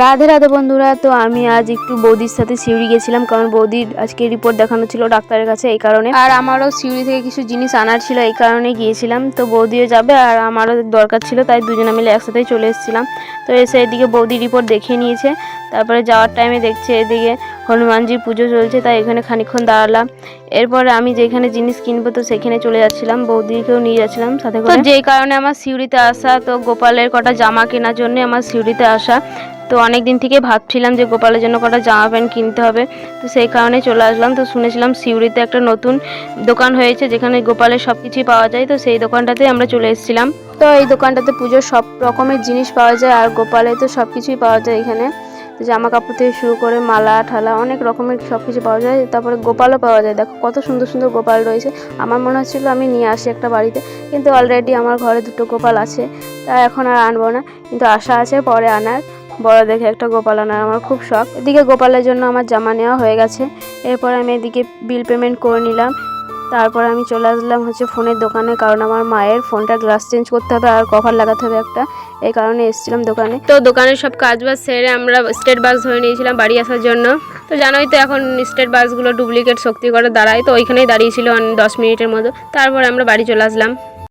রাধে রাধে বন্ধুরা। তো আমি আজ একটু বৌদির সাথে সিউড়ি গেছিলাম, কারণ বৌদির আজকে রিপোর্ট দেখানো ছিল ডাক্তারের কাছে, এই কারণে। আর আমারও সিউড়ি থেকে কিছু জিনিস আনার ছিল, এই কারণে গিয়েছিলাম। তো বৌদিও যাবে আর আমারও দরকার ছিল, তাই দুজনে মিলে একসাথেই চলে এসেছিলাম। তো এসে এদিকে বৌদি রিপোর্ট দেখিয়ে নিয়েছে। তারপরে যাওয়ার টাইমে দেখছে এদিকে হনুমানজির পুজো চলছে, তাই এখানে খানিকক্ষণ দাঁড়ালাম। এরপরে আমি যেখানে জিনিস কিনবো তো সেখানে চলে যাচ্ছিলাম, বৌদিকেও নিয়ে যাচ্ছিলাম সাথে করে। তো যেই কারণে আমার সিউড়িতে আসা, তো গোপালের কটা জামা কেনার জন্য আমার সিউড়িতে আসা। তো অনেক দিন থেকে ভাবছিলাম যে গোপালের জন্য কটা জামা প্যান্ট কিনতে হবে, তো সেই কারণে চলে আসলাম। তো শুনেছিলাম সিউড়িতে একটা নতুন দোকান হয়েছে যেখানে গোপালের সব কিছুই পাওয়া যায়, তো সেই দোকানটাতে আমরা চলে এসেছিলাম। তো এই দোকানটাতে পুজোর সব রকমের জিনিস পাওয়া যায়, আর গোপালের তো সব কিছুই পাওয়া যায় এখানে। জামা কাপড় থেকে শুরু করে মালা ঠালা অনেক রকমের সব কিছু পাওয়া যায়। তারপরে গোপালও পাওয়া যায়, দেখো কত সুন্দর সুন্দর গোপাল রয়েছে। আমার মনে হচ্ছিল আমি নিয়ে আসি একটা বাড়িতে, কিন্তু অলরেডি আমার ঘরে দুটো গোপাল আছে, তা এখন আর আনবো না, কিন্তু আশা আছে পরে আনার। বড় দেখে একটা গোপাল আনার আমার খুব শখ। এদিকে গোপালের জন্য আমার জামা নেওয়া হয়ে গেছে। এরপর আমি এদিকে বিল পেমেন্ট করে নিলাম। তারপর আমি চলে আসলাম ফোনের দোকানে, কারণ আমার মায়ের ফোনটা গ্লাস চেঞ্জ করতে হবে আর কভার লাগাতে হবে একটা, এই কারণে এসেছিলাম দোকানে। তো দোকানের সব কাজ বাজ সেরে আমরা স্টেট বাস ধরে নিয়েছিলাম বাড়ি আসার জন্য। তো জানোই তো এখন স্টেট বাসগুলো ডুপ্লিকেট শক্তি করে দাঁড়ায়, তো ওইখানেই দাঁড়িয়েছিল 10 মিনিটের মতো। তারপর আমরা বাড়ি চলে আসলাম।